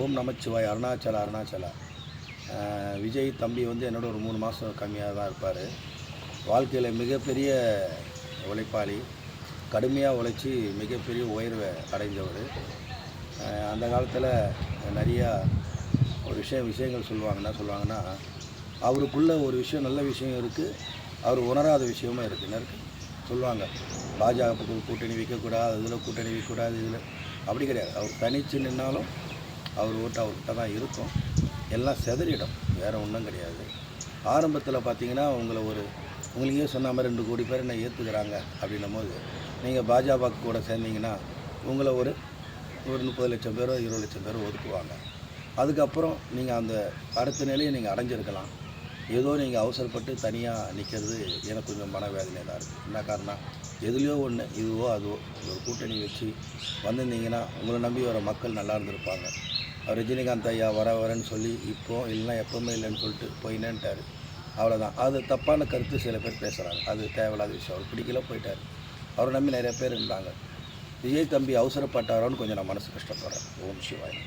ஓம் நமச்சிவாய். அருணாச்சலா அருணாச்சலா. விஜய் தம்பி வந்து என்னோட ஒரு 3 மாதம் கம்மியாக தான் இருப்பார். வாழ்க்கையில் மிகப்பெரிய உழைப்பாளி, கடுமையாக உழைச்சி மிகப்பெரிய உயர்வை அடைஞ்சவர். அந்த காலத்தில் நிறையா ஒரு விஷயங்கள் சொல்லுவாங்க. என்ன சொல்லுவாங்கன்னா, அவருக்குள்ள ஒரு விஷயம், நல்ல விஷயம் இருக்குது, அவர் உணராத விஷயமும் இருக்குது. சொல்லுவாங்க, பாஜக கூட்டணி வைக்கக்கூடாது, இதில் கூட்டணி வைக்கக்கூடாது, இதில் அப்படி கிடையாது. அவர் தனித்து நின்னாலும் அவர் ஓட்டு அவர்கிட்ட தான் இருக்கும். எல்லாம் செதறிடும், வேறு ஒன்றும் கிடையாது. ஆரம்பத்தில் பார்த்தீங்கன்னா உங்களுக்கே சொன்ன மாதிரி 2 கோடி பேர் என்ன ஏற்றுக்கிறாங்க அப்படின்னும் போது, நீங்கள் பாஜக கூட சேர்ந்தீங்கன்னா உங்களை ஒரு 30 லட்சம் பேரோ 20 லட்சம் பேரோ ஒதுக்குவாங்க. அதுக்கப்புறம் நீங்கள் அந்த அடுத்த நிலையை நீங்கள் அடைஞ்சிருக்கலாம். ஏதோ நீங்கள் அவசரப்பட்டு தனியாக நிற்கிறது எனக்கு கொஞ்சம் மனவேதனையாக தான் இருக்குது. என்ன காரணம், எதுலேயோ ஒன்று, இதுவோ அதுவோ ஒரு கூட்டணி வச்சு வந்திருந்தீங்கன்னா உங்களை நம்பி வர மக்கள் நல்லா இருந்திருப்பாங்க. ரஜினிகாந்த் ஐயா வரேன்னு சொல்லி இப்போது இல்லைன்னா எப்போவுமே இல்லைன்னு சொல்லிட்டு போயினேன்ட்டார். அவ்வளோதான். அது தப்பான கருத்து சில பேர் பேசுகிறாங்க. அது தேவையில்லாத விஷயம். அவர் பிடிக்கல, போயிட்டார். அவரை நம்பி நிறைய பேர் இருந்தாங்க. விஜய் தம்பி அவசரப்பட்டாரோன்னு கொஞ்சம் நான் மனசு கஷ்டப்படுறேன். ஓம் சிவாய்.